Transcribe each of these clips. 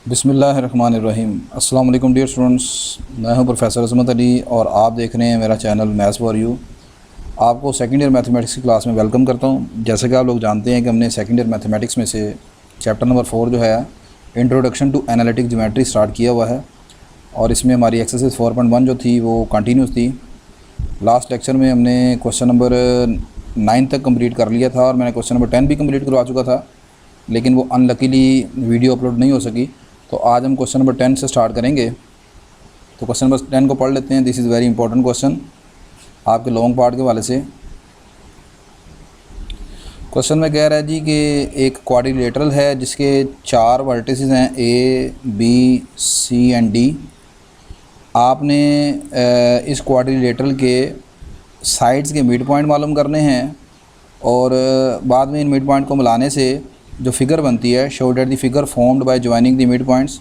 बिस्मिल्लाहिर्रहमानिर्रहीम। अस्सलाम वालेकुम डियर स्टूडेंट्स, मैं हूं प्रोफेसर अज़मत अली और आप देख रहे हैं मेरा चैनल मैथ्स फॉर यू। आपको सेकंड ईयर मैथमेटिक्स की क्लास में वेलकम करता हूं। जैसे कि आप लोग जानते हैं कि हमने सेकंड ईयर मैथमेटिक्स में से चैप्टर नंबर 4 जो है introduction to analytic geometry start किया हुआ है और इसमें हमारी एक्सरसाइज 4.1 जो थी वो कंटिन्यूस थी। लास्ट लेक्चर में हमने क्वेश्चन नंबर 9 तक कंप्लीट कर लिया था और मैंने क्वेश्चन नंबर 10 भी कंप्लीट करवा चुका था, लेकिन वो अनलकीली वीडियो अपलोड नहीं हो सकी। तो आज हम क्वेश्चन नंबर 10 से स्टार्ट करेंगे। तो क्वेश्चन नंबर 10 को पढ़ लेते हैं। This is very important question आपके लॉन्ग पार्ट के वाले से। क्वेश्चन में कह रहा है जी कि एक क्वाड्रिलेटरल है जिसके 4 वर्टिसेस हैं A B C and D. आपने इस क्वाड्रिलेटरल के साइड्स के मिड पॉइंट मालूम करने हैं और बाद में इन मिड पॉइंट को मिलाने से जो फिगर बनती है, show that the figure formed by joining the mid points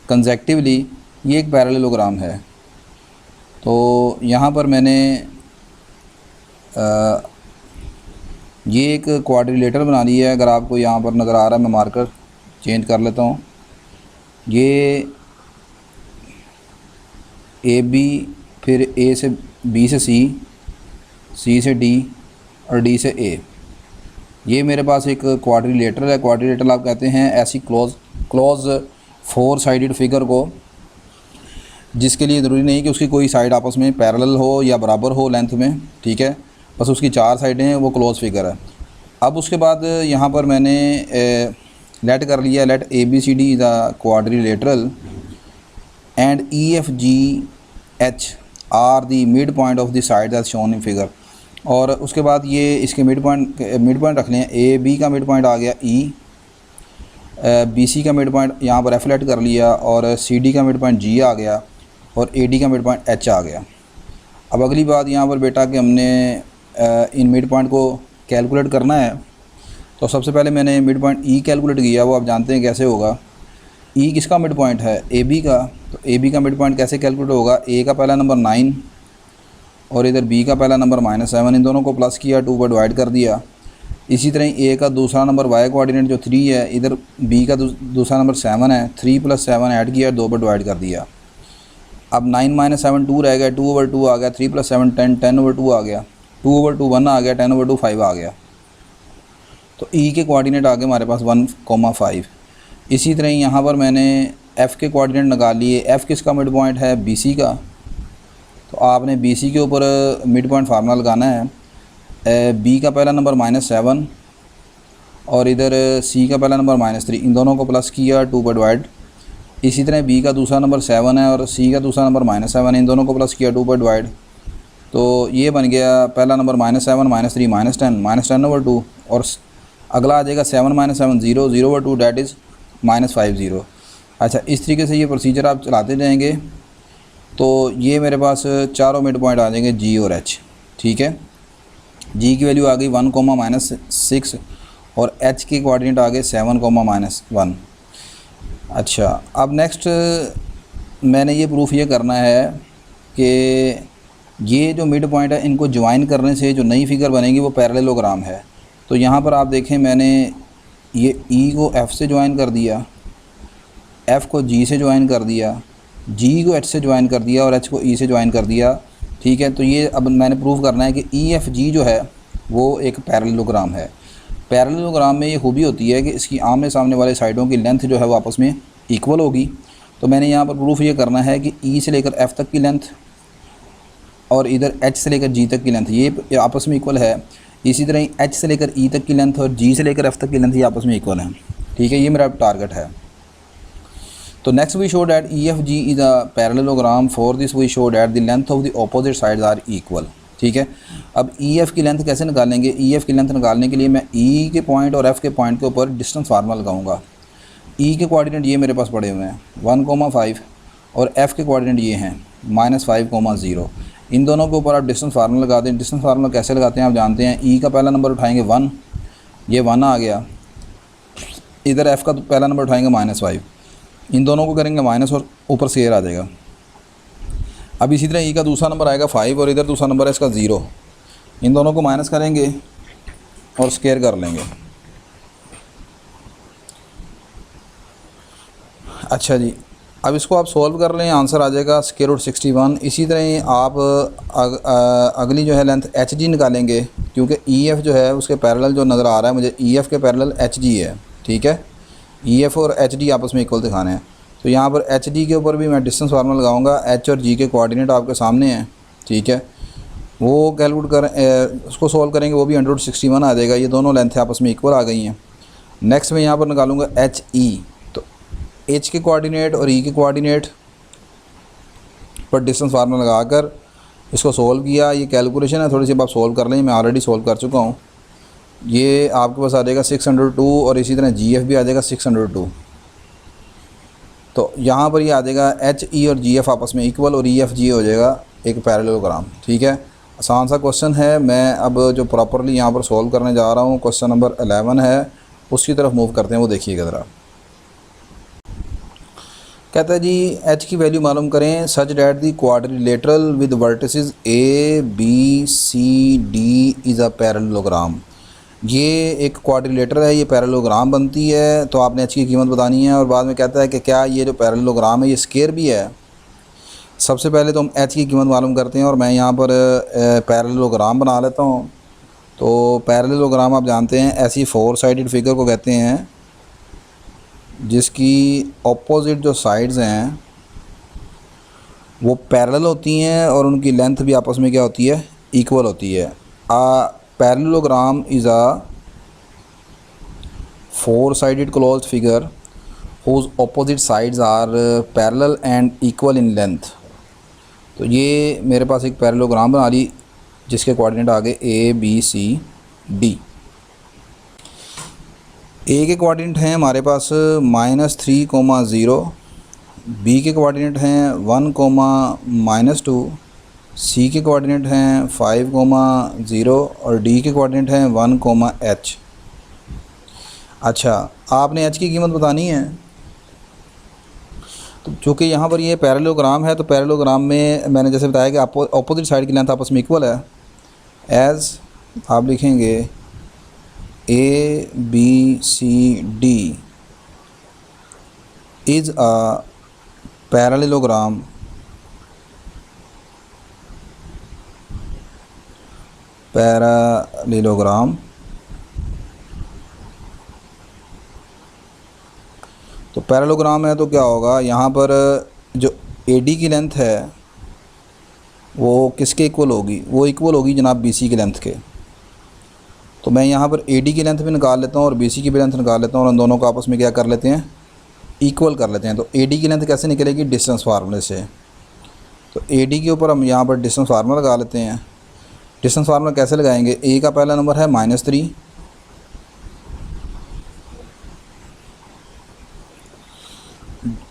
consecutively, ये एक पैरेललोग्राम है। तो यहाँ पर मैंने ये एक क्वाड्रिलेटरल बना ली है। अगर आपको यहाँ पर नज़र आ रहा है, मैं मार्कर चेंज कर लेता हूँ। ये ए बी, फिर ए से बी से सी, सी से डी और डी से ए, ये मेरे पास एक क्वाड्रिलेटरल है। क्वाड्रिलेटरल आप कहते हैं ऐसी क्लोज 4 साइडेड फिगर को जिसके लिए ज़रूरी नहीं कि उसकी कोई साइड आपस में पैरेलल हो या बराबर हो लेंथ में, ठीक है, बस उसकी 4 साइडें हैं, वो क्लोज फिगर है। अब उसके बाद यहाँ पर मैंने लेट कर लिया, let A B C D is a quadrilateral and E F G H are the mid point of the side as shown in figure. और उसके बाद ये इसके मिड पॉइंट रख लें। ए बी का मिड पॉइंट आ गया ई, बी सी का मिड पॉइंट यहाँ पर एफ लेट कर लिया और सी डी का मिड पॉइंट जी आ गया और ए डी का मिड पॉइंट एच आ गया। अब अगली बात यहाँ पर बेटा कि हमने इन मिड पॉइंट को कैलकुलेट करना है। तो सबसे पहले मैंने मिड पॉइंट ई कैलकुलेट किया। वो आप जानते हैं कैसे होगा। ई किसका मिड पॉइंट है? ए बी का। तो ए बी का मिड पॉइंट कैसे कैलकुलेट होगा? ए का पहला नंबर 9 और इधर बी का पहला नंबर -7, इन दोनों को प्लस किया, 2 पर डिवाइड कर दिया। इसी तरह ए का दूसरा नंबर वाई कोऑर्डिनेट जो 3 है, इधर बी का दूसरा नंबर 7 है, 3 + 7 ऐड किया, 2 पर डिवाइड कर दिया। अब 9 - 7 2 रह गया, 2/2 आ गया, 3 + 7 10, 10/2 आ गया, 2/2 1 आ गया, 10/2 5 आ गया। तो ई के कोऑर्डिनेट आ गए हमारे पास 1,5। इसी तरह यहाँ पर मैंने एफ़ के कोऑर्डिनेट निकाल लिए। एफ़ किसका मिड पॉइंट है? बी सी का। तो आपने बी सी के ऊपर मिड पॉइंट फार्मूला लगाना है। बी का पहला नंबर -7 और इधर सी का पहला नंबर -3, इन दोनों को प्लस किया, 2 पर डिवाइड। इसी तरह बी का दूसरा नंबर 7 है और सी का दूसरा नंबर -7 है, इन दोनों को प्लस किया, 2 पर डिवाइड। तो ये बन गया पहला नंबर -7 -3 -10 10/2 और अगला आ जाएगा 7 - 7 0 0/2 डैट इज़ -50। अच्छा, इस तरीके से ये प्रोसीजर आप चलाते जाएंगे तो ये मेरे पास चारों मिड पॉइंट आ जाएंगे जी और एच, ठीक है। जी की वैल्यू आ गई 1, -6 और एच के कोऑर्डिनेट आ गए 7, -1। अच्छा, अब नेक्स्ट मैंने ये प्रूफ ये करना है कि ये जो मिड पॉइंट है इनको ज्वाइन करने से जो नई फिगर बनेगी वो पैरेललोग्राम है। तो यहाँ पर आप देखें, मैंने ये ई को एफ़ से ज्वाइन कर दिया, एफ़ को जी से ज्वाइन कर दिया, जी को एच से ज्वाइन कर दिया और एच को ई से ज्वाइन कर दिया, ठीक है। तो ये अब मैंने प्रूव करना है कि ई एफ जी जो है वो एक पैरेललोग्राम है। पैरेललोग्राम में ये खूबी होती है कि इसकी आमने सामने वाले साइडों की लेंथ जो है वो आपस में इक्वल होगी। तो मैंने यहाँ पर प्रूफ ये करना है कि ई से लेकर एफ़ तक की लेंथ और इधर एच से लेकर जी तक की लेंथ ये आपस में इक्वल है। इसी तरह एच से लेकर ई तक की लेंथ और जी से लेकर एफ़ तक की लेंथ ये आपस में इक्वल है, ठीक है। ये मेरा टारगेट है। तो next we show that E F G is a parallelogram. For this we show that the length of the opposite sides are equal, ठीक है। अब ई एफ़ की लेंथ कैसे निकालेंगे? ई एफ़ की लेंथ निकालने के लिए मैं ई के पॉइंट और एफ़ के पॉइंट के ऊपर डिस्टेंस फार्मूला लगाऊंगा। ई के कोऑर्डिनेट ये मेरे पास पड़े हुए हैं 1,5 और एफ़ के कोऑर्डिनेट ये हैं -5,0। इन दोनों के ऊपर आप डिस्टेंस फार्मूला लगा दें। डिस्टेंस फार्मूला कैसे लगाते हैं आप जानते हैं। ई का पहला नंबर उठाएंगे 1, ये 1 आ गया। इधर एफ़ का पहला नंबर उठाएंगे -5, इन दोनों को करेंगे माइनस और ऊपर स्केयर आ जाएगा। अब इसी तरह ई का दूसरा नंबर आएगा 5 और इधर दूसरा नंबर है इसका 0, इन दोनों को माइनस करेंगे और स्केयर कर लेंगे। अच्छा जी, अब इसको आप सॉल्व कर लें, आंसर आ जाएगा स्क्वायर रूट 61। इसी तरह आप अगली जो है लेंथ एच जी निकालेंगे, क्योंकि ई एफ़ जो है उसके पैरेलल जो नज़र आ रहा है मुझे, ई एफ़ के पैरेलल एच जी है। ठीक है, ई एफ़ और एच डी आपस में इक्वल दिखाने हैं। तो यहाँ पर एच डी के ऊपर भी मैं डिस्टेंस फार्मूला लगाऊंगा। एच और जी के कोऑर्डिनेट आपके सामने हैं। ठीक है, वो कैलकुलेट कर उसको सॉल्व करेंगे, वो भी √61 आ जाएगा। ये दोनों लेंथें आपस में इक्वल आ गई हैं। नेक्स्ट मैं यहाँ पर निकालूंगा एच ई। तो एच के कोऑर्डिनेट और ई के कोऑर्डिनेट पर डिस्टेंस फार्मूला लगाकर इसको सॉल्व किया। ये कैलकुलेशन है, थोड़ी सी आप सॉल्व कर लें, मैं ऑलरेडी सॉल्व कर चुका हूँ। ये आपके पास आ जाएगा 602 और इसी तरह जी एफ़ भी आ जाएगा 602। तो यहाँ पर ये आ जाएगा एच ई और जी एफ़ आपस में इक्वल और ई एफ़ जी हो जाएगा एक पैरेललोग्राम। ठीक है, आसान सा क्वेश्चन है। मैं अब जो प्रॉपरली यहाँ पर सॉल्व करने जा रहा हूँ, क्वेश्चन नंबर 11 है, उसकी तरफ मूव करते हैं। वो देखिएगा ज़रा। कहता है जी एच की वैल्यू मालूम करें such that the quadrilateral with vertices A B C D is a parallelogram. ये एक क्वाड्रिलेटर है, ये पैरेललोग्राम बनती है। तो आपने एच की कीमत बतानी है। और बाद में कहता है कि क्या ये जो पैरेललोग्राम है ये स्क्वायर भी है। सबसे पहले तो हम एच की कीमत मालूम करते हैं और मैं यहाँ पर पैरेललोग्राम बना लेता हूँ। तो पैरेललोग्राम आप जानते हैं ऐसी 4 साइडेड फिगर को कहते हैं जिसकी ऑपोजिट जो साइड्स हैं वो पैरेलल होती हैं और उनकी लेंथ भी आपस में क्या होती है, इक्वल होती है। Parallelogram is a 4 sided closed figure whose opposite sides are parallel and equal in length। तो ये मेरे पास एक पैरेललोग्राम बना ली जिसके कोऑर्डिनेट आ गए ए बी सी डी। ए के कोऑर्डिनेट हैं हमारे पास -3,0, बी के कोऑर्डिनेट हैं 1,-2, सी के कोऑर्डिनेट हैं 5,0 और डी के कोऑर्डिनेट हैं 1,h। अच्छा, आपने एच की कीमत बतानी है। तो चूँकि यहाँ पर ये पैरेललोग्राम है, तो पैरेललोग्राम में मैंने जैसे बताया कि अपोजिट साइड की लेंथ आपस में इक्वल है। एज़ आप लिखेंगे A B C D is a parallelogram तो पैरेललोग्राम है तो क्या होगा, यहाँ पर जो AD की लेंथ है वो किसके इक्वल होगी, वो इक्वल होगी जनाब BC की लेंथ के। तो मैं यहाँ पर AD की लेंथ भी निकाल लेता हूँ और BC की भी लेंथ निकाल लेता हूँ और उन दोनों को आपस में क्या कर लेते हैं, इक्वल कर लेते हैं। तो AD की लेंथ कैसे निकलेगी, डिस्टेंस फार्मूले से। तो AD के ऊपर हम यहाँ पर डिस्टेंस फार्मूला लगा लेते हैं। डिस्टेंस फार्मूला कैसे लगाएंगे, A का पहला नंबर है -3,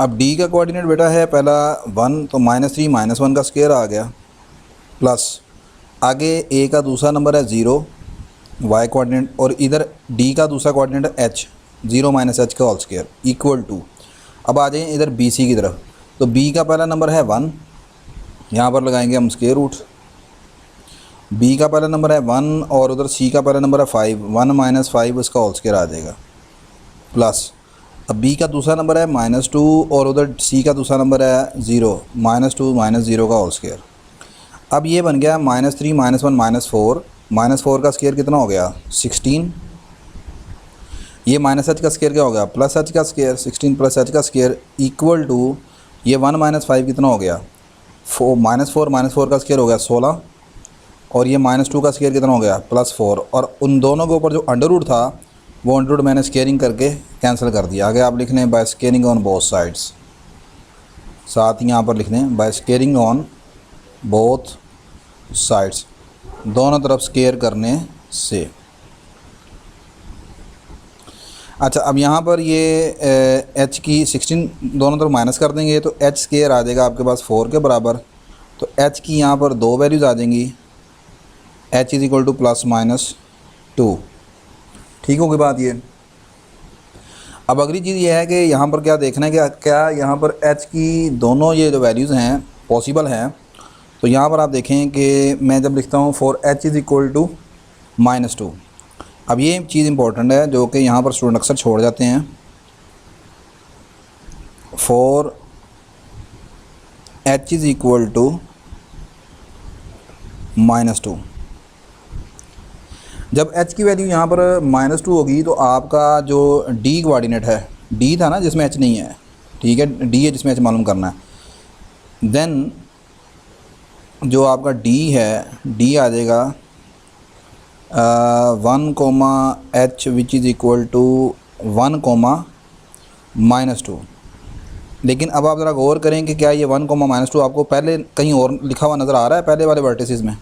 अब D का कोऑर्डिनेट बेटा है पहला 1, तो -3 -1 का स्क्वायर आ गया, प्लस आगे A का दूसरा नंबर है 0 y कोऑर्डिनेट, और इधर D का दूसरा कोऑर्डिनेट है h, 0 - h का होल स्क्वायर इक्वल टू। अब आ जाएं इधर BC की तरफ। तो B का पहला नंबर है 1, यहाँ पर लगाएंगे हम स्क्वायर रूट। B का पहला नंबर है 1 और उधर C का पहला नंबर है 5, 1 - 5 इसका होल स्क्वायर आ जाएगा, प्लस अब B का दूसरा नंबर है -2 और उधर C का दूसरा नंबर है 0, -2 - 0 का होल स्क्वायर। अब ये बन गया -3 -1 -4, -4 का स्क्वायर कितना हो गया 16। ये -h का स्क्वायर क्या हो गया, +h का स्क्वायर, 16 + h का स्क्वायर इक्वल टू ये 1 - 5 कितना हो गया, -4 का स्क्वायर हो गया 16, और ये -2 का स्क्वायर कितना हो गया +4, और उन दोनों के ऊपर जो अंडर रूट था वो अंडर रूट मैंने स्क्वायरिंग करके कैंसिल कर दिया। आगे आप लिख लें by squaring on both sides, साथ ही यहाँ पर लिख लें by squaring on both sides, दोनों तरफ स्क्वायर करने से। अच्छा, अब यहाँ पर ये h की 16 दोनों तरफ माइनस कर देंगे तो h स्क्वायर आ जाएगा आपके पास 4 के बराबर। तो h की यहाँ पर 2 वैल्यूज़ आ जाएंगी, h = +-2। ठीक होगी बात ये। अब अगली चीज़ ये है कि यहाँ पर क्या देखना है कि क्या यहाँ पर h की दोनों ये जो वैल्यूज़ हैं पॉसिबल हैं। तो यहाँ पर आप देखें कि मैं जब लिखता हूँ फॉर h = -2, अब ये चीज़ इंपॉर्टेंट है जो कि यहाँ पर स्टूडेंट अक्सर छोड़ जाते हैं। For h is equal to -2। जब h की वैल्यू यहाँ पर -2 होगी तो आपका जो d कोऑर्डिनेट है, d था ना जिसमें h नहीं है, ठीक है, d है जिसमें h मालूम करना है, देन जो आपका d है, d आ जाएगा 1, विच इज़ इक्वल टू 1, -2। लेकिन अब आप ज़रा गौर करें कि क्या ये 1, -2 आपको पहले कहीं और लिखा हुआ नज़र आ रहा है पहले वाले वर्टिसेस में?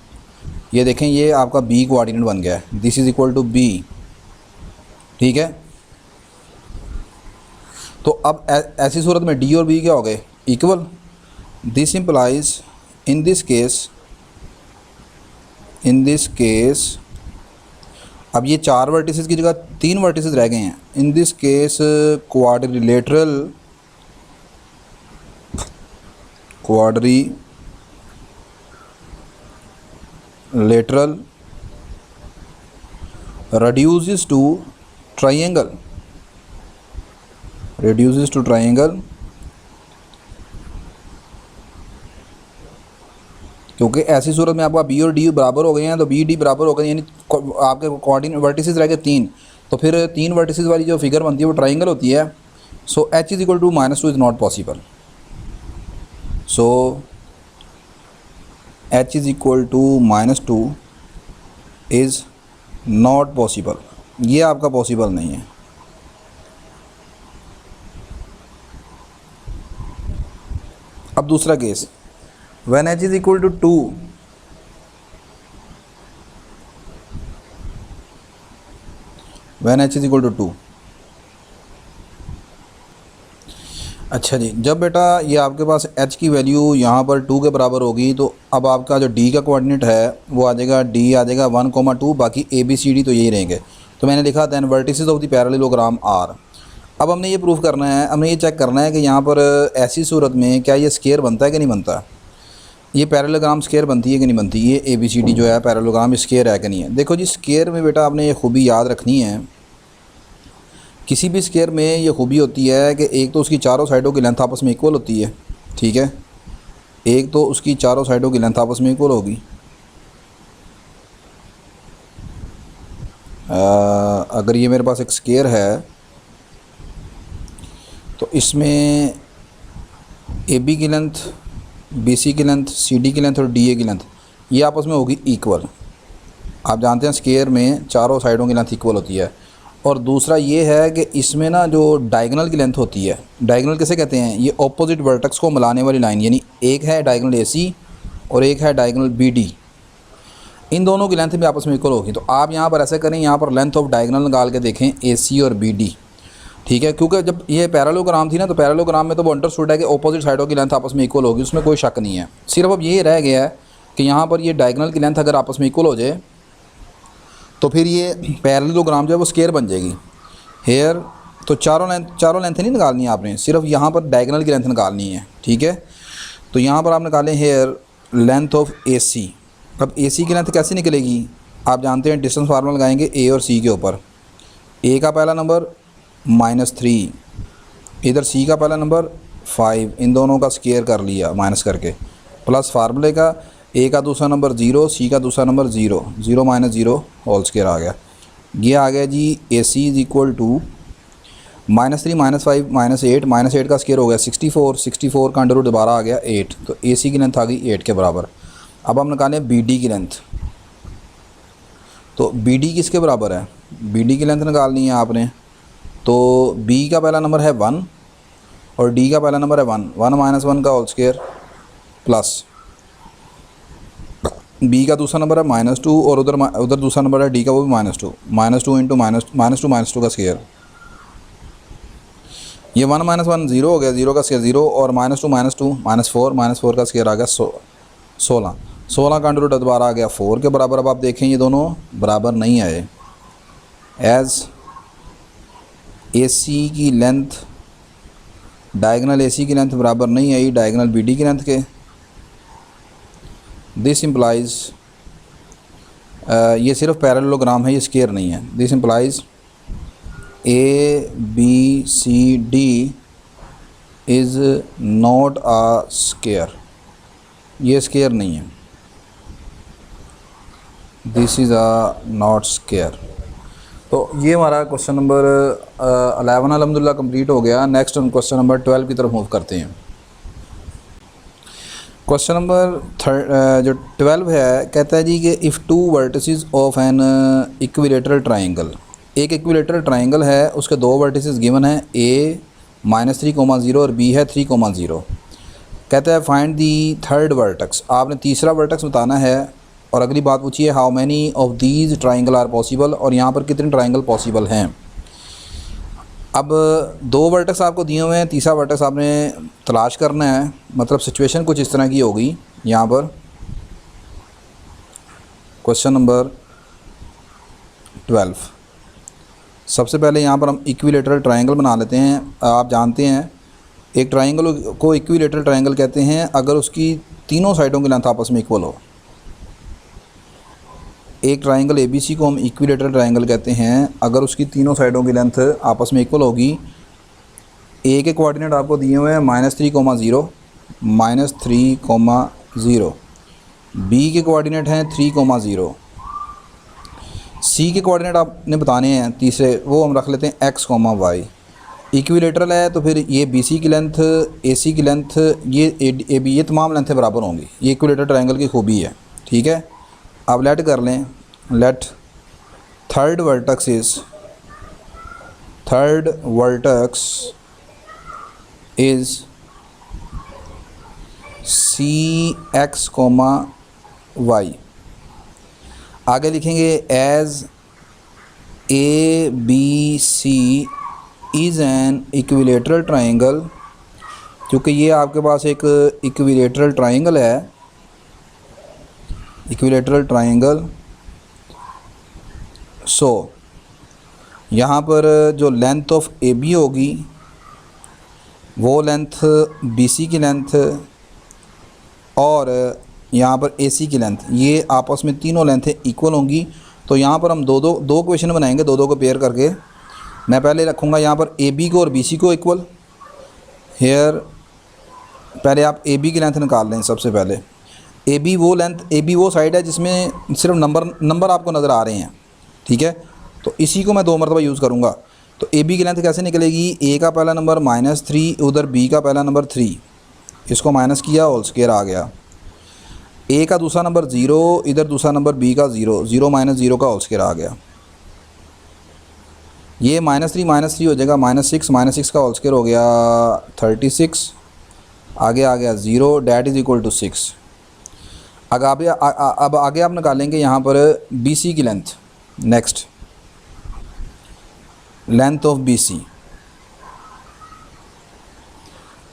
ये देखें, ये आपका b कोऑर्डिनेट बन गया है, this is equal to b, ठीक है। तो अब ऐसी सूरत में d और b क्या हो गए? Equal. This implies in this case अब ये 4 वर्टिसेस की जगह 3 वर्टिसेस रह गए हैं। In this case quadrilateral reduces to triangle, क्योंकि ऐसी सूरत में आपका बी और डी बराबर हो गए हैं, तो बी डी बराबर हो गए, यानी आपके कोऑर्डिनेट वर्टिसेस रह गए 3, तो फिर 3 वर्टिसेस वाली जो फिगर बनती है वो ट्राइंगल होती है। So h is equal to -2 is not possible. So h is equal to -2 is not possible, ये आपका पॉसिबल नहीं है। अब दूसरा case, when h is equal to 2, when h is equal to 2। अच्छा जी, जब बेटा ये आपके पास h की वैल्यू यहाँ पर 2 के बराबर होगी तो अब आपका जो d का कोऑर्डिनेट है वो आ जाएगा, d आ जाएगा 1, 2, बाकी a b c d तो यही रहेंगे। तो मैंने लिखा then vertices of the parallelogram are. अब हमने ये प्रूफ करना है, हमने ये चेक करना है कि यहाँ पर ऐसी सूरत में क्या ये स्क्वायर बनता है कि नहीं बनता, ये पैरेललोग्राम स्क्वायर बनती है कि नहीं बनती, ये ए बी सी डी जो है पैरेललोग्राम स्क्वायर है कि नहीं है। देखो जी, स्क्वायर में बेटा आपने ये खूबी याद रखनी है, किसी भी स्क्वायर में ये खूबी होती है कि एक तो उसकी चारों साइडों की लेंथ आपस में इक्वल होती है, ठीक है, एक तो उसकी चारों साइडों की लेंथ आपस में इक्वल होगी। अगर ये मेरे पास एक स्क्वायर है तो इसमें ए बी की लेंथ, बी सी की लेंथ, सी डी की लेंथ और डी ए की लेंथ ये आपस में होगी इक्वल। आप जानते हैं स्क्वायर में चारों साइडों की लेंथ इक्वल होती है। और दूसरा ये है कि इसमें ना जो डायगोनल की लेंथ होती है, डायगोनल किसे कहते हैं, ये ऑपोजिट वर्टेक्स को मिलाने वाली लाइन, यानी एक है डायगोनल ए सी और एक है डायगोनल बी डी, इन दोनों की लेंथ भी आपस में इक्वल होगी। तो आप यहाँ पर ऐसे करें, यहाँ पर लेंथ ऑफ डायगोनल निकाल के देखें ए सी और बी डी, ठीक है, क्योंकि जब ये पैरेललोग्राम थी ना तो पैरेललोग्राम में तो वो अंडरस्टूड है कि ऑपोजिट साइडों की लेंथ आपस में इक्वल होगी, उसमें कोई शक नहीं है। सिर्फ अब ये रह गया है कि यहाँ पर ये डायगोनल की लेंथ अगर आपस में इक्वल हो जाए तो फिर ये पैरेललोग्राम जो है वो स्क्वायर बन जाएगी। हेयर तो चारों लेंथ नहीं निकालनी है आपने, सिर्फ यहाँ पर डायगोनल की लेंथ निकालनी है, ठीक है। तो यहाँ पर आप निकालें हेयर लेंथ ऑफ ए सी। अब ए सी की लेंथ कैसे निकलेगी, आप जानते हैं डिस्टेंस फार्मूला लगाएंगे ए और सी के ऊपर। ए का पहला नंबर -3, इधर सी का पहला नंबर 5, इन दोनों का स्क्वायर कर लिया माइनस करके, प्लस फार्मूले का ए का दूसरा नंबर 0, सी का दूसरा नंबर 0, 0 - 0 होल स्क्वायर आ गया। ये आ गया जी ए सी इज़ इक्वल टू -3 -5 -8, -8 का स्क्वायर हो गया 64, 64 का अंडर रूट दोबारा आ गया 8, तो ए सी की लेंथ आ गई 8 के बराबर। अब हम निकालें बी डी की लेंथ, तो बी डी किसके बराबर है, बी डी की लेंथ निकालनी है आपने। तो b का पहला नंबर है 1 और d का पहला नंबर है 1, 1 - 1 का होल स्क्वायर प्लस b का दूसरा नंबर है -2 और उधर दूसरा नंबर है d का, वो भी -2, -2 इंटू -2 का स्क्वायर। ये 1 - 1 0 हो गया, 0 का स्क्वायर 0 और -2 -4 का स्क्वायर आ गया 16, 16 का अंडर रूट दोबारा आ गया 4 के बराबर। अब आप देखें ये दोनों बराबर नहीं आए, एज़ ए सी की लेंथ डायगोनल ए सी की लेंथ बराबर नहीं आई डायगोनल बी डी की लेंथ के। दिस इम्प्लाइज ये सिर्फ पैरेललोग्राम है, ये स्क्वायर नहीं है। This implies A B C D is not a square, ये स्केयर नहीं है, this is a not square. तो ये हमारा क्वेश्चन नंबर 11 अलहमदिल्ला कंप्लीट हो गया। नेक्स्ट हम क्वेश्चन नंबर 12 की तरफ मूव करते हैं। क्वेश्चन नंबर जो 12 है, कहता है जी कि if two vertices of N equilateral triangle, एक इक्विलेटरल ट्राइंगल है, उसके दो वर्टिसेस गिवन हैं, a -3,0 और b है 3,0। कहता है फाइंड दी थर्ड वर्टेक्स, आपने तीसरा वर्टेक्स बताना है। और अगली बात पूछी है how many of these triangle are possible, और यहाँ पर कितने ट्राइंगल पॉसिबल हैं। अब दो वर्टेक्स आपको दिए हुए हैं, तीसरा वर्टेक्स आपने तलाश करना है। मतलब सिचुएशन कुछ इस तरह की होगी यहाँ पर। क्वेश्चन नंबर 12, सबसे पहले यहाँ पर हम इक्विलेटरल ट्राइंगल बना लेते हैं। आप जानते हैं एक ट्राइंगल को इक्विलेटरल ट्राइंगल कहते हैं अगर उसकी तीनों साइडों की लेंथ आपस में इक्वल हो। एक ट्राइंगल ABC को हम इक्विलेटरल ट्राइंगल कहते हैं अगर उसकी तीनों साइडों की लेंथ आपस में इक्वल होगी। A के कोऑर्डिनेट आपको दिए हुए हैं -3,0 -3,0, B के कोऑर्डिनेट हैं 3,0, C के कोऑर्डिनेट आपने बताने हैं तीसरे, वो हम रख लेते हैं x, y। इक्विलेटरल है तो फिर ये BC की लेंथ, AC की लेंथ, ये AB, ये तमाम लेंथें बराबर होंगी। ये इक्विलेटरल ट्राइंगल की खूबी है, ठीक है। अब लेट कर लें, let third vertex is CX, Y। आगे लिखेंगे as ABC is an equilateral triangle, क्योंकि ये आपके पास एक इक्विलेटरल ट्राइंगल है, इक्विलेटरल ट्राइंगल। सो यहाँ पर जो लेंथ ऑफ AB होगी वो लेंथ BC की लेंथ और यहाँ पर AC की लेंथ, ये आपस में तीनों लेंथें इक्वल होंगी। तो यहाँ पर हम दो क्वेश्चन बनाएंगे, दो को पेयर करके। मैं पहले रखूँगा यहाँ पर AB को और BC को इक्वल। हेयर पहले आप AB की लेंथ निकाल लें। सबसे पहले AB वो लेंथ, AB वो साइड है जिसमें सिर्फ नंबर आपको नज़र आ रहे हैं, ठीक है। तो इसी को मैं 2 मरतबा यूज़ करूँगा। तो AB की लेंथ कैसे निकलेगी, A का पहला नंबर -3, उधर B का पहला नंबर 3, इसको माइनस किया, होल स्क्वायर आ गया। A का दूसरा नंबर 0, इधर दूसरा नंबर B का 0, 0 - 0 का होल स्क्वायर आ गया। ये -3 हो जाएगा -6 का होल स्क्वायर हो गया 36, आगे आ गया 0, डैट इज़ इक्वल टू 6। अब आगे आप निकालेंगे यहाँ पर BC की length. Next length of BC,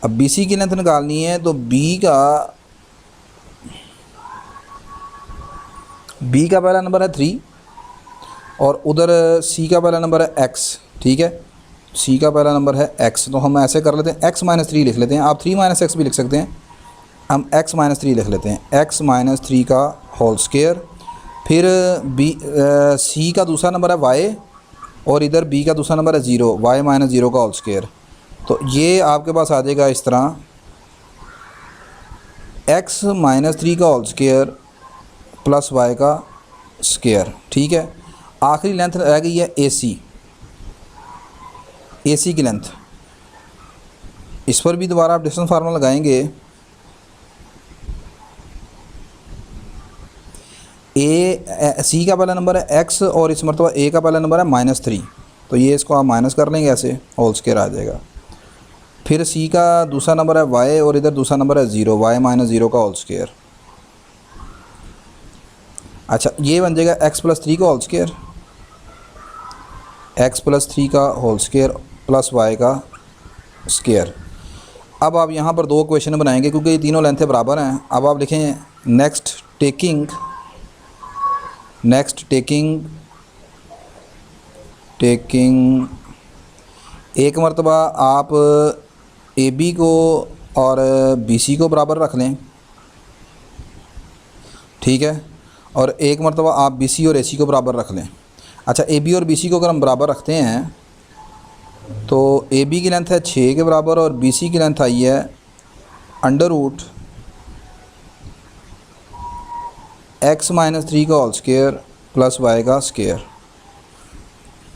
अब BC की लेंथ निकालनी है तो B का पहला नंबर है 3 और उधर C का पहला नंबर है x, ठीक है। C का पहला नंबर है x, तो हम ऐसे कर लेते हैं x - 3 लिख लेते हैं। आप 3 - x भी लिख सकते हैं, हम x - 3 लिख लेते हैं। x - 3 का होल स्क्वायर, फिर C का दूसरा नंबर है y और इधर B का दूसरा नंबर है 0, y - 0 का होल स्क्वायर। तो ये आपके पास आ जाएगा इस तरह, x - 3 का होल स्क्वायर प्लस y का स्क्वायर, ठीक है। आखिरी लेंथ रह गई है AC की लेंथ। इस पर भी दोबारा आप डिस्टेंस फार्मूला लगाएंगे। C का पहला नंबर है x और इस मरतबा A का पहला नंबर है -3, तो ये इसको आप माइनस कर लेंगे, ऐसे होल स्क्वायर आ जाएगा। फिर C का दूसरा नंबर है y और इधर दूसरा नंबर है 0, y - 0 का होल स्क्वायर। अच्छा, ये बन जाएगा x + 3 का होल स्क्वायर, x + 3 का होल स्क्वायर प्लस y का स्क्वायर। अब आप यहाँ पर 2 क्वेश्चन बनाएंगे क्योंकि ये तीनों लेंथें बराबर हैं। अब आप लिखें नेक्स्ट टेकिंग एक मरतबा आप AB को और BC को बराबर रख लें, ठीक है। और एक मरतबा आप BC और AC को बराबर रख लें। अच्छा, AB और BC को अगर हम बराबर रखते हैं तो ए बी की लेंथ है 6 के बराबर और बी सी की लेंथ आई है अंडर रूट x माइनस 3 का होल स्केयर प्लस y का square.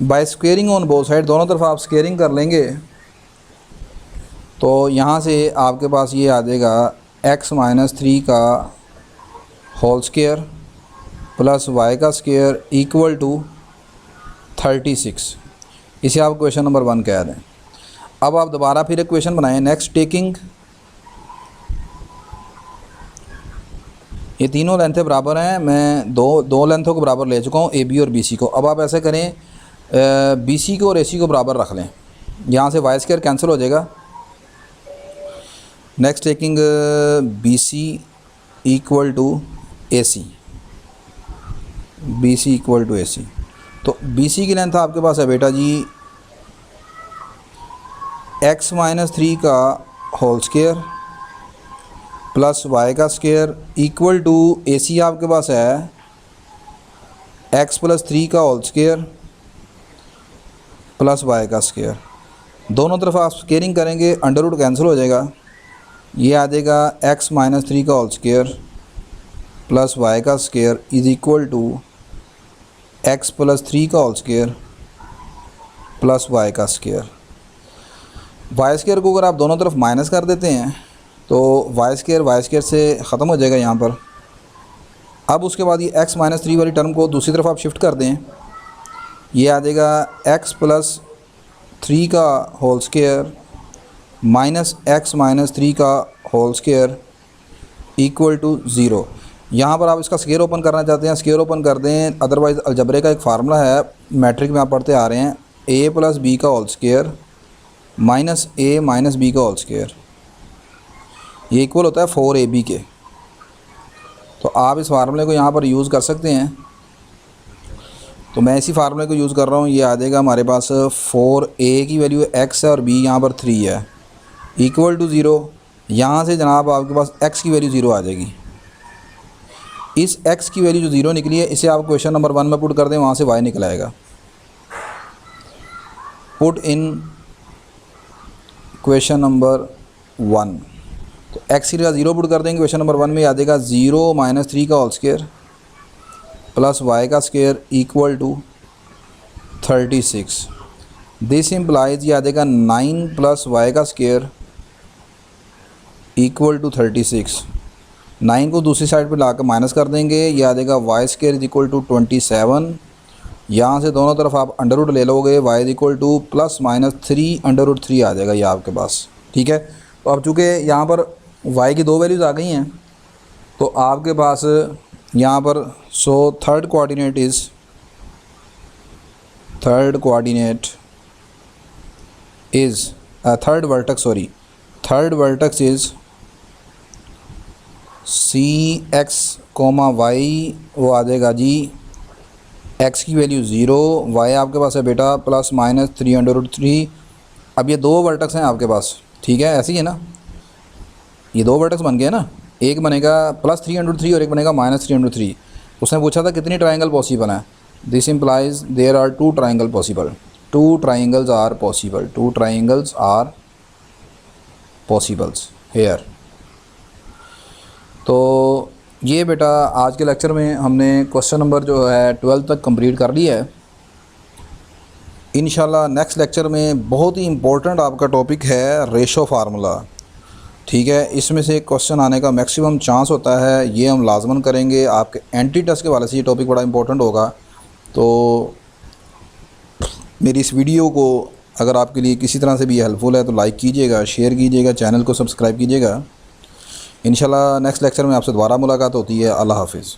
By squaring on both side, दोनों तरफ आप स्क्वेयरिंग कर लेंगे तो यहाँ से आपके पास ये आ जाएगा x माइनस 3 का होल स्केयर प्लस y का स्केयर इक्वल टू 36। इसे आप क्वेश्चन नंबर 1 कह दें। अब आप दोबारा फिर एक क्वेश्चन बनाएं। नेक्स्ट टेकिंग, ये तीनों लेंथें बराबर हैं, मैं दो लेंथों को बराबर ले चुका हूँ, ए बी और बी सी को। अब आप ऐसे करें, बी सी को और ए सी को बराबर रख लें, यहाँ से वाई स्क्वायर कैंसिल हो जाएगा। Next taking B C equal to A C, B C equal to A C. तो बी सी की लेंथ आपके पास है बेटा जी x माइनस 3 का होल स्केयर प्लस y का स्केयर इक्वल टू ए सी आपके पास है x प्लस 3 का होल स्केयर प्लस y का स्केयर। दोनों तरफ आप स्केयरिंग करेंगे, अंडर रूट कैंसिल हो जाएगा, ये आ जाएगा x माइनस 3 का होल स्केयर प्लस y का square is equal to x plus 3 का होल स्केयर प्लस y का स्केयर। वाई स्केयर को अगर आप दोनों तरफ माइनस कर देते हैं तो वाई स्केयर से ख़त्म हो जाएगा यहाँ पर। अब उसके बाद ये x माइनस 3 वाली टर्म को दूसरी तरफ आप शिफ्ट कर दें, ये आ जाएगा x प्लस 3 का whole square minus x minus 3 का होल स्केयर इक्वल टू 0। यहाँ पर आप इसका स्केयर ओपन करना चाहते हैं, स्केयर ओपन कर दें, अदरवाइज़ अलजबरे का एक फार्मूला है, मैट्रिक में आप पढ़ते आ रहे हैं, a प्लस बी का whole square minus a minus B का होल स्केयर, ये इक्वल होता है 4ab के। तो आप इस फार्मूले को यहाँ पर यूज़ कर सकते हैं। तो मैं इसी फार्मूले को यूज़ कर रहा हूँ, ये आ जाएगा हमारे पास 4a की वैल्यू x है और b यहाँ पर 3 है इक्वल टू 0। यहाँ से जनाब आपके पास x की वैल्यू 0 आ जाएगी। इस x की वैल्यू जो 0 निकली है इसे आप क्वेश्चन नंबर 1 में पुट कर दें, वहाँ से y निकल आएगा। पुट इन क्वेश्चन नंबर 1, तो x की जगह 0 पुट कर देंगे, क्वेश्चन नंबर 1 में आ जाएगा 0 माइनस 3 का होल स्केयर प्लस y का square equal to 36। This implies ये आ जाएगा 9 प्लस y का स्केयर इक्वल टू 36। 9 को दूसरी साइड पे लाकर माइनस कर देंगे, ये आ जाएगा y square is equal to 27। यहाँ से दोनों तरफ आप अंडर रूट ले लोगे, y is equal to plus minus 3 under root 3 आ जाएगा ये आपके पास। ठीक है, तो अब चूँकि यहाँ पर y की 2 वैल्यूज़ आ गई हैं तो आपके पास यहाँ पर third coordinate is third vertex is C X comma Y, वो आ जाएगा जी x की वैल्यू 0, y आपके पास है बेटा प्लस माइनस 3 अंडर रूट 3। अब ये 2 वर्टेक्स हैं आपके पास, ठीक है, ऐसे ही है ना, ये 2 वर्टेक्स बन गए ना, एक बनेगा प्लस 3 अंडर 3 और एक बनेगा माइनस 3 अंडर 3। उसने पूछा था कितनी ट्राइंगल पॉसिबल हैं, this implies there are 2 triangle possible, 2 triangles are possible, 2 triangles are possibles here. तो ये बेटा आज के लेक्चर में हमने क्वेश्चन नंबर जो है 12 तक कंप्लीट कर लिया है। इंशाल्लाह नेक्स्ट लेक्चर में बहुत ही इम्पोर्टेंट आपका टॉपिक है रेशो फार्मूला। ठीक है, इसमें से क्वेश्चन आने का मैक्सिमम चांस होता है, ये हम लाजमन करेंगे। आपके एंटी टेस्ट के वाले से ये टॉपिक बड़ा इंपॉर्टेंट होगा। तो मेरी इस वीडियो को अगर आपके लिए किसी तरह से भी हेल्पफुल है तो लाइक कीजिएगा, शेयर कीजिएगा, चैनल को सब्सक्राइब कीजिएगा। इंशाल्लाह नेक्स्ट लेक्चर में आपसे दोबारा मुलाकात होती है। अल्लाह हाफिज़।